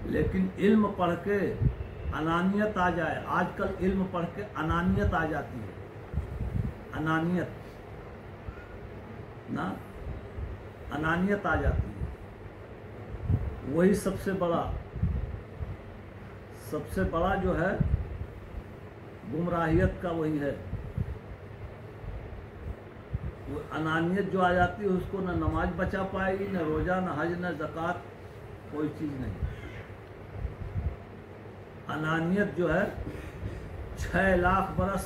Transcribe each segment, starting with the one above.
لیکن علم پڑھ کے انانیت آ جائے. آج کل علم پڑھ کے انانیت آ جاتی ہے. انانیت نا انانیت آ جاتی ہے. وہی سب سے بڑا جو ہے گمراہیت کا وہی ہے. وہ انانیت جو آ جاتی ہے اس کو نہ نماز بچا پائے گی، نہ روزہ، نہ حج، نہ زکوٰۃ، کوئی چیز نہیں. انانیت جو ہے 6 لاکھ برس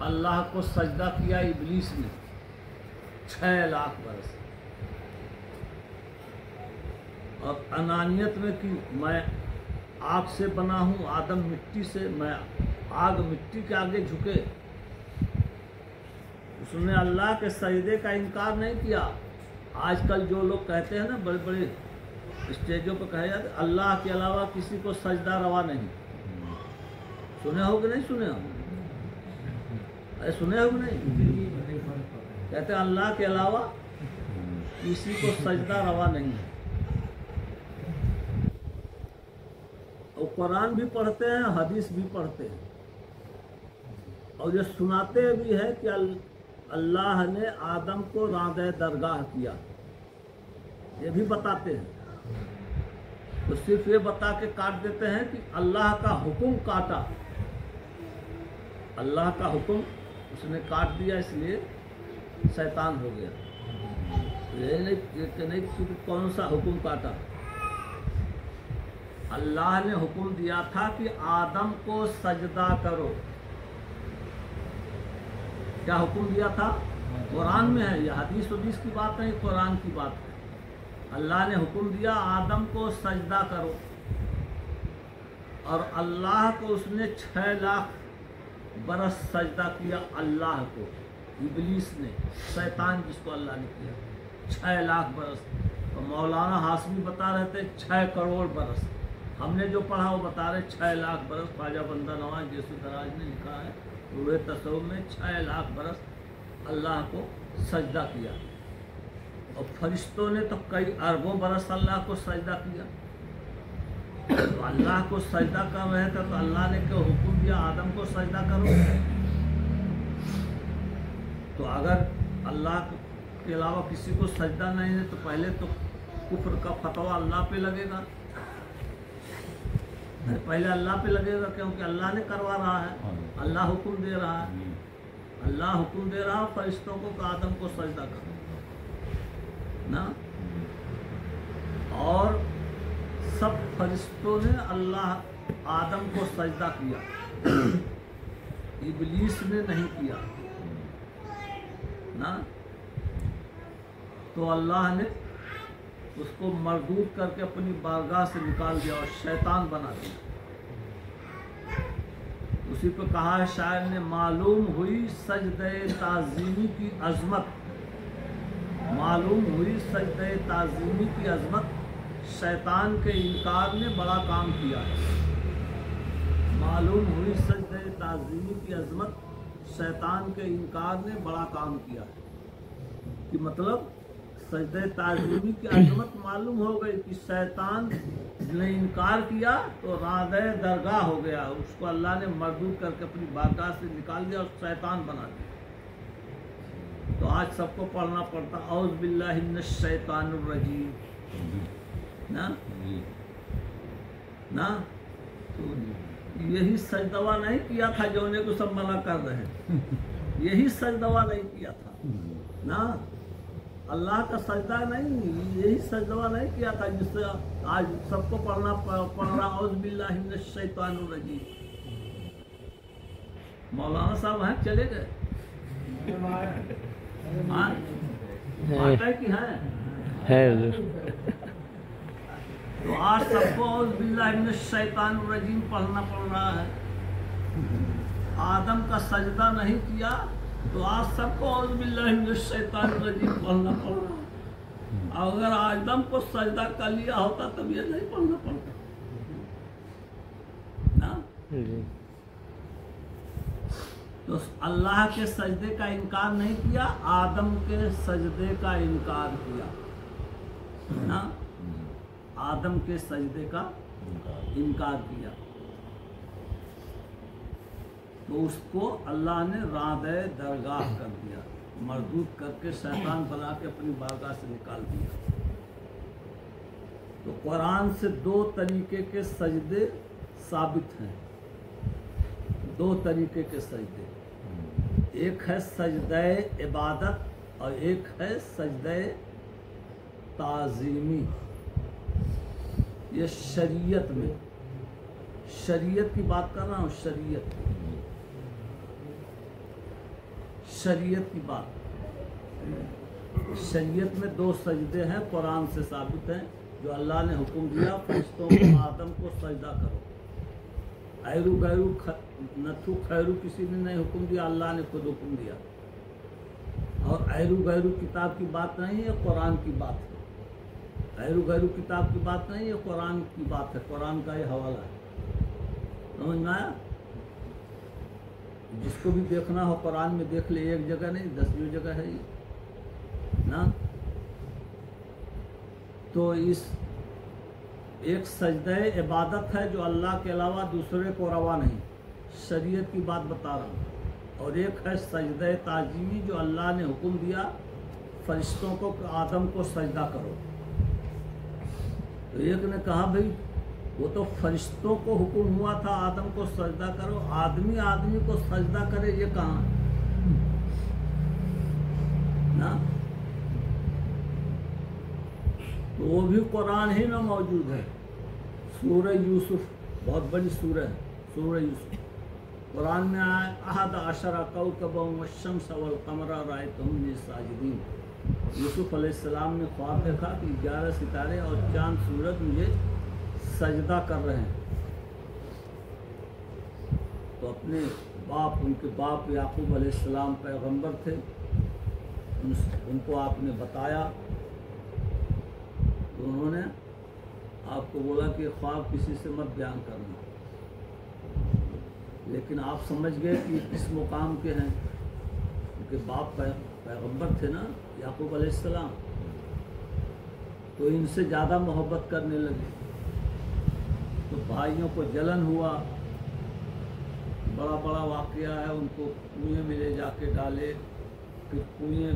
اللہ کو سجدہ کیا ابلیس نے. 6 لاکھ برس. اور انانیت میں کہ میں آگ سے بنا ہوں، آدم مٹی سے، میں آگ مٹی کے آگے جھکے. اس نے اللہ کے سجدے کا انکار نہیں کیا. آج کل جو لوگ کہتے ہیں نا، بڑے بڑے اسٹیجوں پہ کہا جاتا ہے اللہ کے علاوہ کسی کو سجدہ روا نہیں. سنے ہو کہ نہیں سنے ہو؟ سنے ہو کہ نہیں؟ کہتے ہیں اللہ کے علاوہ کسی کو سجدہ روا نہیں ہے. اور قرآن بھی پڑھتے ہیں، حدیث بھی پڑھتے ہیں، اور یہ سناتے بھی ہے کہ اللہ نے آدم کو راندہ درگاہ کیا. یہ بھی بتاتے ہیں. تو صرف یہ بتا کے کاٹ دیتے ہیں کہ اللہ کا حکم کاٹا. اللہ کا حکم اس نے کاٹ دیا، اس لیے شیطان ہو گیا. یہ نہیں کہ کون سا حکم کاٹا. اللہ نے حکم دیا تھا کہ آدم کو سجدہ کرو. کیا حکم دیا تھا؟ قرآن میں ہے. یہ حدیث کی بات نہیں، قرآن کی بات ہے. اللہ نے حکم دیا آدم کو سجدہ کرو، اور اللہ کو اس نے 6 لاکھ برس سجدہ کیا. اللہ کو ابلیس نے، شیطان جس کو اللہ نے کیا 6 لاکھ برس. اور مولانا ہاشمی بتا رہے تھے 6 کروڑ برس. ہم نے جو پڑھا وہ بتا رہے 6 لاکھ برس. خواجہ بندہ نواز جیسے دراج نے لکھا ہے روح تصوف میں 6 لاکھ برس اللہ کو سجدہ کیا. اور فرشتوں نے تو کئی اربوں برس اللہ کو سجدہ کیا. تو اللہ کو سجدہ کر رہے تھے تو اللہ نے کیوں حکم دیا آدم کو سجدہ کرو؟ تو اگر اللہ کے علاوہ کسی کو سجدہ نہیں ہے تو پہلے تو کفر کا فتویٰ اللہ پہ لگے گا. پہلے اللہ پہ لگے گا کیونکہ اللہ نے کروا رہا ہے. اللہ حکم دے رہا ہے. اللہ حکم دے رہا ہے فرشتوں کو کہ آدم کو سجدہ کرو نا. اور سب فرشتوں نے اللہ آدم کو سجدہ کیا، ابلیس نے نہیں کیا نا. تو اللہ نے اس کو مردود کر کے اپنی بارگاہ سے نکال دیا اور شیطان بنا دیا. اسی پہ کہا ہے شاعر نے معلوم ہوئی سجدہ تعظیمی کی عظمت. معلوم ہوئی سجدہ تعظیمی کی عظمت، شیطان کے انکار نے بڑا کام کیا. معلوم ہوئی سجدہ تعظیمی کی عظمت، شیطان کے انکار نے بڑا کام کیا. کہ مطلب سجدہ تعظیمی کی عظمت معلوم ہو گئی کہ شیطان نے انکار کیا تو راندہ درگاہ ہو گیا. اس کو اللہ نے مردود کر کے اپنی بارگاہ سے نکال دیا اور شیطان بنا دیا. تو آج سب کو پڑھنا پڑتا اعوذ باللہ من الشیطان الرجیم نا نا. تو یہی سجدہ نہیں کیا تھا جو انہیں کو سب منع کر رہے ہیں. یہی سجدہ نہیں کیا تھا نا. اللہ کا سجدہ نہیں، یہی سجدہ نہیں کیا تھا جس سے آج سب کو پڑھنا پڑ رہا اعوذ باللہ من الشیطان الرجیم. مولانا صاحب وہاں چلے گئے کی ہیں. تو آج سب کو اعوذ باللہ من الشیطان الرجیم پڑھنا پڑ رہا ہے. آدم کا سجدہ نہیں کیا تو آج سب کو اعوذ باللہ من الشیطان الرجیم پڑھنا پڑ رہا ہے. اگر آدم کو سجدہ کر لیا ہوتا تب یہ نہیں پڑھنا پڑتا نا. تو اللہ کے سجدے کا انکار نہیں کیا، آدم کے سجدے کا انکار کیا. ना, आदम के सजदे का इनकार किया तो उसको अल्लाह ने रादे दरगाह कर दिया, मरदूद करके शैतान बना के अपनी बारगाह से निकाल दिया। तो कुरान से दो तरीके के सजदे साबित हैं, दो तरीके के सजदे, एक है सजदे इबादत और एक है सजदे ताज़ीमी। ये शरीयत में, शरीयत की बात कर रहा हूँ, शरीयत की बात। शरीयत में दो सजदे हैं, कुरान से साबित हैं, जो अल्लाह ने हुक्म दिया फरिश्तों को आदम को सजदा करो। ऐरू गैरू नथु खैरू किसी ने नहीं हुक्म दिया, अल्लाह ने खुद हुक्म दिया। और ऐरू गैरू किताब की बात नहीं है, कुरान की बात है। ऐरू गैरू किताब की बात नहीं है, कुरान की बात है, कुरान का ये हवाला है। समझ में आया? जिसको भी देखना हो कुरान में देख ले, एक जगह नहीं 10 जगह है ये ना। तो इस एक सजदे इबादत है जो अल्लाह के अलावा दूसरे को रवा नहीं, शरीयत की बात बता रहा हूँ। और एक है सजदे ताजीमी जो अल्लाह ने हुक्म दिया फरिश्तों को कि आदम को सजदा करो। तो एक ने कहा भाई वो तो फरिश्तों को हुक्म हुआ था आदम को सजदा करो, आदमी आदमी को सजदा करे ये कहाँ ना। तो वो भी कुरान ही में मौजूद है। सूरह यूसुफ बहुत बड़ी सूरह है, सूरह यूसुफ कुरान में आया अहद अशरा कौकबम वश्शम्स वल कमरा रायतहुम साजिदीन। यूसुफ अलैहिस्सलाम ने ख्वाब देखा कि 11 सितारे और चांद सूरज मुझे सजदा कर रहे हैं। तो अपने बाप, उनके बाप याकूब अलैहिस्सलाम पैगंबर थे, उनको आपने बताया तो उन्होंने आपको बोला कि ख्वाब किसी से मत बयान करना। लेकिन आप समझ गए कि किस मुकाम के हैं, उनके बाप पैगंबर थे ना याकूब अलैहिस्सलाम, तो इनसे ज़्यादा मोहब्बत करने लगे। तो भाइयों को जलन हुआ, बड़ा बड़ा वाक़या है, उनको कुएं में ले जाके डाले, फिर कुएं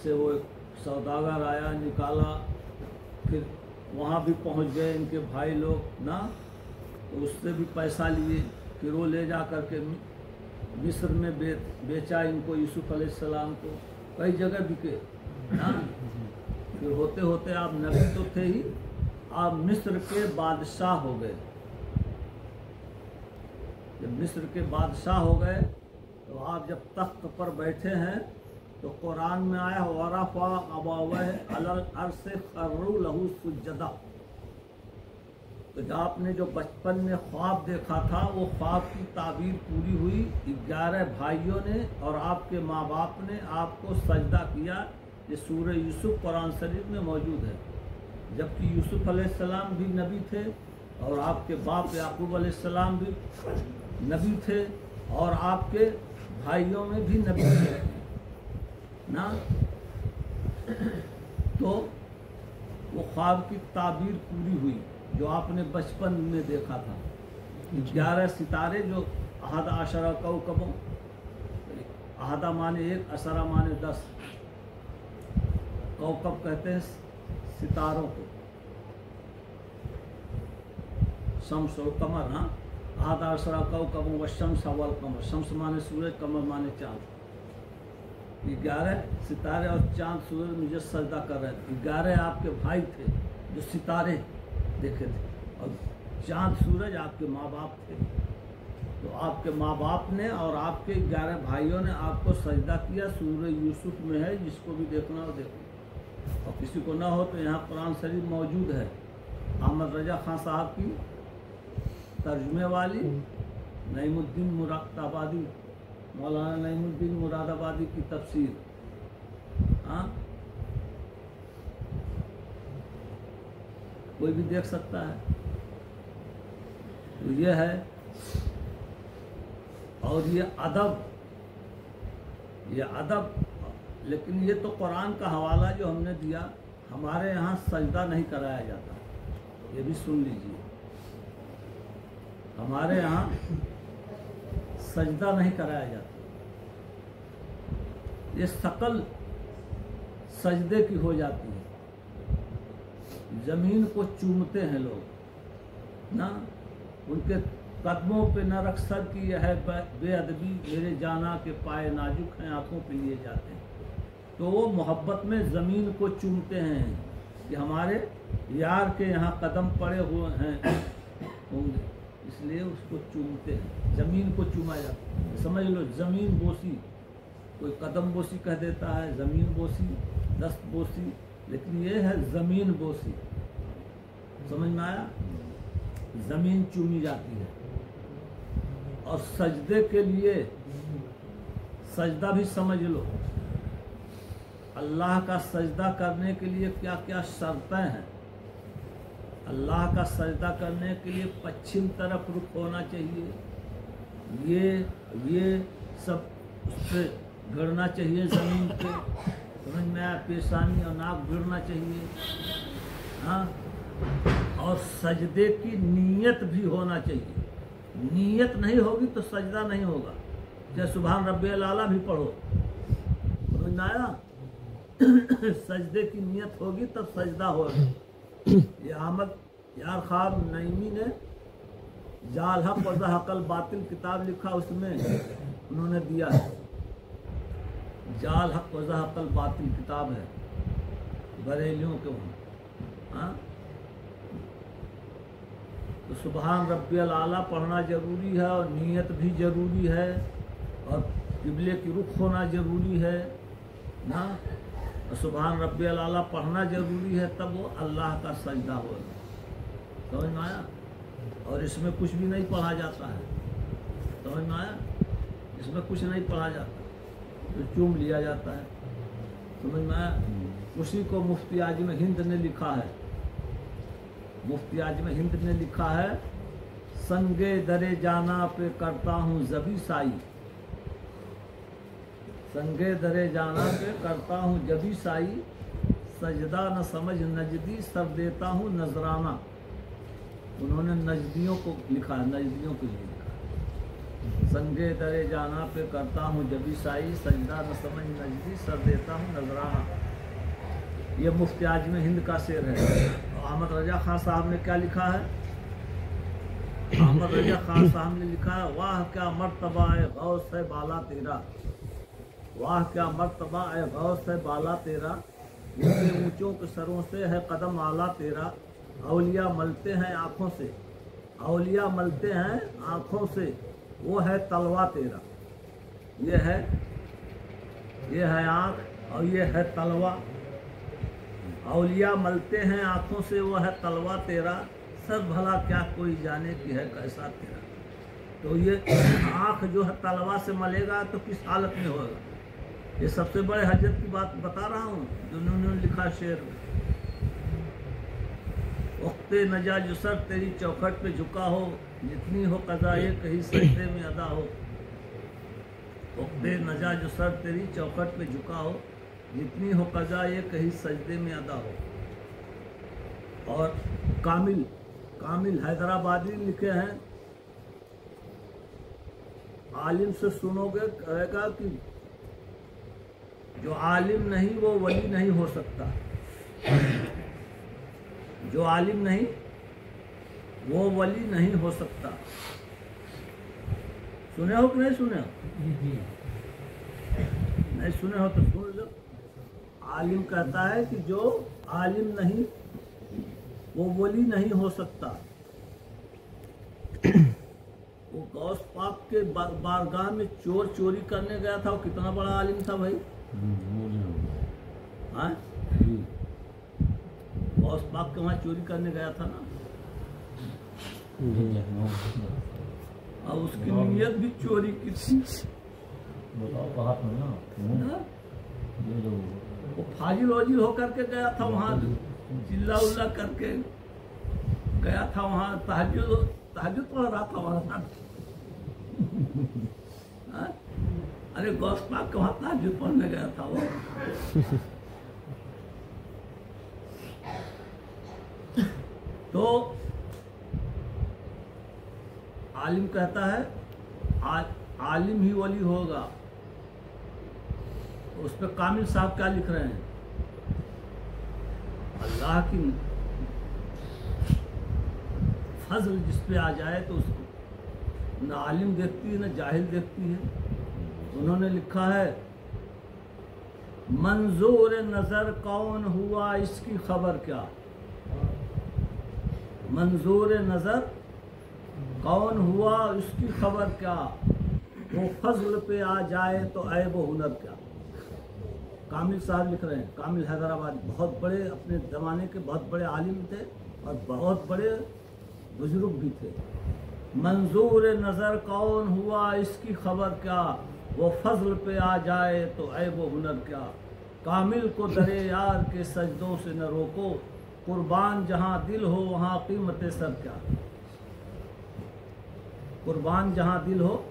से वो एक सौदागर आया, निकाला, फिर वहाँ भी पहुँच गए इनके भाई लोग ना, तो उससे भी पैसा लिए, फिर वो ले जा कर के मिस्र में बेचा इनको, यूसुफ अलैहिस्सलाम को, कई जगह बिके ना। फिर होते होते आप नबी तो थे ही, आप मिस्र के बादशाह हो गए। जब मिस्र के बादशाह हो गए तो आप जब तख्त पर बैठे हैं तो कुरान में आया वरफ़ा अबावैहि अलल अर्श खर्रू लहू सुज्जदा। तो जब आपने जो बचपन में ख्वाब देखा था वो ख्वाब की ताबीर पूरी हुई, 11 भाइयों ने और आपके माँ बाप ने आपको सजदा किया। ये सूरह यूसुफ कुरान शरीफ में मौजूद है। जबकि यूसुफ अलैहिस्सलाम भी नबी थे और आपके बाप याकूब अलैहिस्सलाम भी नबी थे और आपके भाइयों में भी नबी थे ना। तो वो ख्वाब की ताबीर पूरी हुई जो आपने बचपन में देखा था। 11 सितारे जो अहद अशरा कौकबों, अहदा माने 1, अशरा माने 10, कौकब कहते हैं सितारों को, शम्स और कमर। हाँ, अहद अशरा कौकबों व शम्स वल कमर, शम्स माने सूरज, कमर माने चाँद। 11 सितारे और चाँद सूरज मुझे सजदा कर रहे थे। 11 आपके भाई थे जो सितारे देखे थे और चाँद सूरज आपके माँ बाप थे। तो आपके माँ बाप ने और आपके 11 भाइयों ने आपको सजदा किया। सूरह यूसुफ में है, जिसको भी देखना हो देखो, और किसी को ना हो तो यहाँ कुरान शरीफ मौजूद है। अहमद रजा खान साहब की तर्जुमे वाली नईमुद्दीन मुरादाबादी, मौलाना नईमुद्दीन मुरादाबादी की तफसीर, हाँ, कोई भी देख सकता है। तो ये है, और ये अदब, लेकिन ये तो कुरान का हवाला जो हमने दिया, हमारे यहाँ सजदा नहीं कराया जाता, ये भी सुन लीजिए। हमारे यहाँ सजदा नहीं कराया जाता, ये शकल सजदे की हो जाती है। जमीन को चूमते हैं लोग ना, उनके कदमों पे न रख सर की यह है बेअदबी, मेरे जाना के पाए नाजुक हैं आंखों पे लिए जाते हैं। तो वो मोहब्बत में ज़मीन को चूमते हैं कि हमारे यार के यहाँ कदम पड़े हुए हैं होंगे, इसलिए उसको चूमते हैं। ज़मीन को चूमा जाता है, समझ लो ज़मीन बोसी। कोई कदम बोसी कह देता है, ज़मीन बोसी, दस्त बोसी, लेकिन ये है ज़मीन बोसी। समझ में आया? ज़मीन चूमी जाती है। और सजदे के लिए सजदा भी समझ लो, अल्लाह का सजदा करने के लिए क्या क्या शर्तें हैं। अल्लाह का सजदा करने के लिए पश्चिम तरफ रुख होना चाहिए, ये सब उस पर गिरना चाहिए ज़मीन पे, समझ में आया? पेशानी और नाक गिरना चाहिए, हाँ। और सजदे की नीयत भी होना चाहिए। नीयत नहीं होगी तो सजदा नहीं होगा। चाहे सुभान रब्बियल आला भी पढ़ो, समझ में आया? सजदे की नीयत होगी तब सजदा होगा। ये अहमद यार खान नईमी ने जाल हक व ज़हक़ल बातिल किताब लिखा, उसमें उन्होंने दिया है। जाल हक व ज़हक़ल बातिल किताब है बरेलियों के वहाँ, हाँ। तो सुभान रब्बियल आला पढ़ना जरूरी है और नीयत भी जरूरी है और किबले की रुख होना जरूरी है ना। और सुभान रब्बियल आला पढ़ना जरूरी है, तब वो अल्लाह का सजदा होगा। समझ में आया? और इसमें कुछ भी नहीं पढ़ा जाता है, समझ में आया? इसमें कुछ नहीं पढ़ा जाता, तो चूम लिया जाता है। समझ में आया? उसी को मुफ्ती आजम हिंद ने लिखा है। मुफ्ती आजम हिंद ने लिखा है, संगे दरे जाना पे करता हूँ जबी साई, संगे दरे जाना पे करता हूँ जबी साई, सजदा न समझ नजदी सर देता हूँ नजराना। उन्होंने नजदियों को लिखा है, नजदियों के लिए लिखा है। संगे दरे जाना पे करता हूँ जबी साई, सजदा न समझ नजदी सर देता हूँ नजराना। ये मुफ्ती आजम हिंद का शेर है। अहमद रजा खान साहब ने क्या लिखा है? अहमद रजा खान साहब ने लिखा है, वाह क्या मर्तबा है गौस है बाला तेरा, वाह क्या मर्तबा है गौस है बाला तेरा, ऊंचे ऊंचों के सरों से है कदम आला तेरा, औलिया मलते हैं आँखों से, औलिया मलते हैं आँखों से, वो है तलवा तेरा। ये है आँख और ये है तलवा। औलिया मलते हैं आँखों से, वो है तलवा तेरा, सब भला क्या कोई जाने की है कैसा तेरा। तो ये आँख जो है तलवा से मलेगा तो किस हालत में होगा। ये सबसे बड़े हजरत की बात बता रहा हूँ जो उन्होंने लिखा शेर में। वक्ते नजा जुसर तेरी चौखट पे झुका हो, जितनी हो कज़ा ये कहीं सजदे में अदा हो। वक्ते नजा जुसर तेरी चौखट पे झुका हो, जितनी हो कज़ा ये कहीं सजदे में अदा हो। और कामिल हैदराबादी लिखे हैं, आलिम से सुनोगे कहेगा कि जो आलिम नहीं वो वली नहीं हो सकता, जो आलिम नहीं वो वली नहीं हो सकता। सुने हो कि नहीं सुने हो? नहीं सुने हो तो सुन लो। आलिम कहता है कि जो आलिम नहीं वो वली नहीं हो सकता। वो गौस पाक के बारगाह में चोर चोरी करने गया था, वो कितना बड़ा आलिम था भाई। हाँ, गौस पाक के वहाँ चोरी करने गया था ना, और उसकी नीयत भी चोरी की थी। वो फाजिल वाजिल होकर के गया था वहाँ, चिल्ला उल्ला करके गया था वहाँ, तहज्जुद पढ़ रहा था वहाँ। अरे गौस पाक के वहाँ तहज्जुद पढ़ने गया था वो। तो आलिम कहता है आलिम ही वली होगा। उस पर कामिल साहब क्या लिख रहे हैं, अल्लाह की फजल जिस पे आ जाए तो उसको न आलिम देखती है न जाहिल देखती है। उन्होंने लिखा है मंजूर नज़र कौन हुआ इसकी खबर क्या, मंजूर नज़र कौन हुआ इसकी खबर क्या, वो फजल पे आ जाए तो ऐब व हुनर क्या। कामिल साहब लिख रहे हैं, कामिल हैदराबादी, बहुत बड़े अपने ज़माने के बहुत बड़े आलिम थे और बहुत बड़े बुजुर्ग भी थे। मंजूर नज़र कौन हुआ इसकी खबर क्या, वो फजल पे आ जाए तो ऐब व हुनर क्या। कामिल को दरे यार के सजदों से न रोको, कुर्बान जहाँ दिल हो वहाँ कीमत सर क्या। कुर्बान जहाँ दिल हो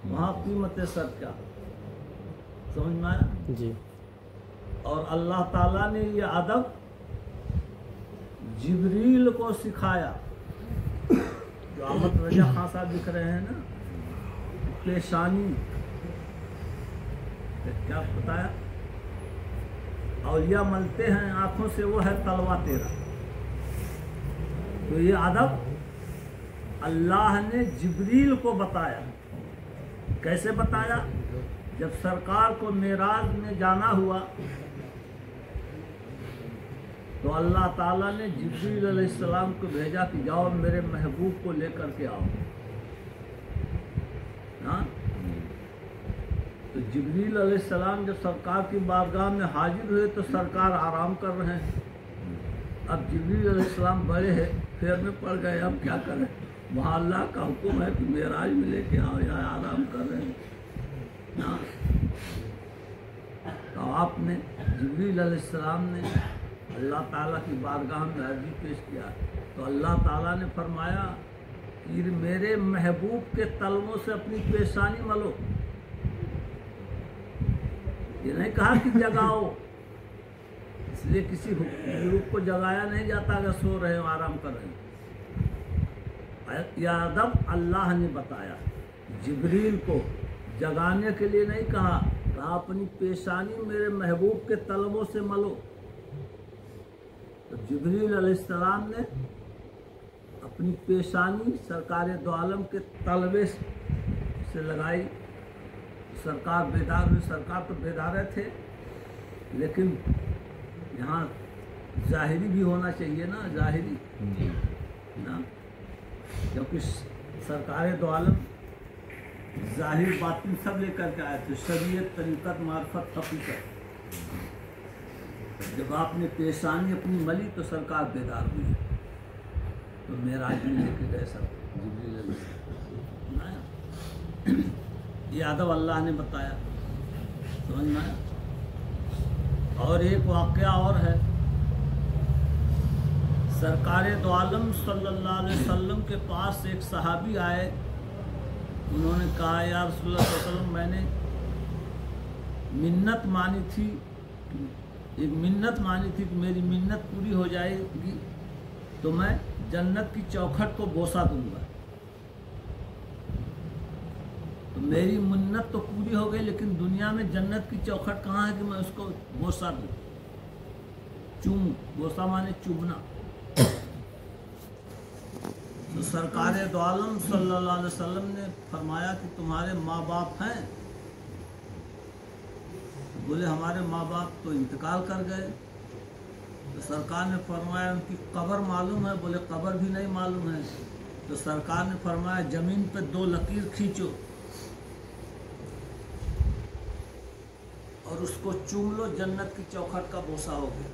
वहाँ कीमत सर क्या। समझ में आया जी। और अल्लाह ताला ने ये अदब जिब्रील को सिखाया। जो अहमद रजा खान साहब लिख रहे हैं ना, पेशानी क्या बताया, औलिया मलते हैं आंखों से वो है तलवा तेरा। तो ये अदब अल्लाह ने जिब्रील को बताया। कैसे बताया, जब सरकार को मेराज में जाना हुआ तो अल्लाह ताला ने जिब्रील अलैहिस्सलाम को भेजा कि जाओ मेरे महबूब को लेकर के आओ। हाँ, तो जिब्रील अलैहिस्सलाम जब सरकार की बारगाह में हाजिर हुए तो सरकार आराम कर रहे हैं। अब जिब्रील अलैहिस्सलाम बड़े हैं, फेर में पड़ गए, अब क्या करें। वहाँ अल्लाह का हुक्म है कि मेराज में लेके आओ, यहाँ आराम कर रहे हैं ना। तो आपने जिब्रील अलैहिस्सलाम ने अल्लाह ताला की बारगाह में अर्जी पेश किया तो अल्लाह ताला ने फरमाया कि मेरे महबूब के तलवों से अपनी पेशानी मलो। ये नहीं कहा कि जगाओ, इसलिए किसी बुजुर्ग को जगाया नहीं जाता अगर सो रहे हो आराम कर रहे हो। यह अदब अल्लाह ने बताया। जिब्रील को जगाने के लिए नहीं कहा, अपनी पेशानी मेरे महबूब के तलवों से मलो। तो जिब्रील अलैहिस्सलाम ने अपनी पेशानी सरकार दो आलम के तलवे से लगाई। सरकार बेदार हुई। सरकार तो बेदार थे, लेकिन यहाँ जाहिरी भी होना चाहिए ना, जाहिरी ना, क्योंकि सरकार दो आलम जाहिर बातिन सब लेकर के आए थे, शरीयत, तरीक़त, मार्फत, हकीकत। जब आपने पेशानी अपनी मली तो सरकार बेदार हुई, तो मेराज में लेके गए सब जिब्रील अलैहिस्सलाम। ये अदब अल्लाह ने बताया, समझ में आया। और एक वाक़या और है, सरकार दो आलम सल्लल्लाहु अलैहि वसल्लम के पास एक सहाबी आए। उन्होंने कहा, या रसूलुल्लाह सल्लल्लाहु अलैहि वसल्लम, मैंने मिन्नत मानी थी, एक मिन्नत मानी थी कि मेरी मिन्नत पूरी हो जाएगी तो मैं जन्नत की चौखट को बोसा दूंगा। तो मेरी मिन्नत तो पूरी हो गई, लेकिन दुनिया में जन्नत की चौखट कहाँ है कि मैं उसको बोसा दूँ, चूमूं। बोसा माने चूमना। तो सरकार दो आलम सल्लल्लाहु अलैहि वसल्लम ने फरमाया कि तुम्हारे माँ बाप हैं? बोले हमारे माँ बाप तो इंतकाल कर गए। तो सरकार ने फरमाया उनकी कब्र मालूम है? बोले कब्र भी नहीं मालूम है। तो सरकार ने फरमाया जमीन पे 2 लकीर खींचो और उसको चूम लो, जन्नत की चौखट का बोसा हो गया।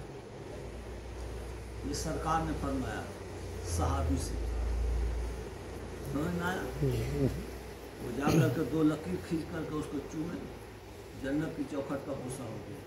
ये सरकार ने फरमाया सहाबी से। समझ में आया? वो जा करके 2 लकीर खींच करके उसको चूमे, जन्नत की चौखट का बोसा हो गया।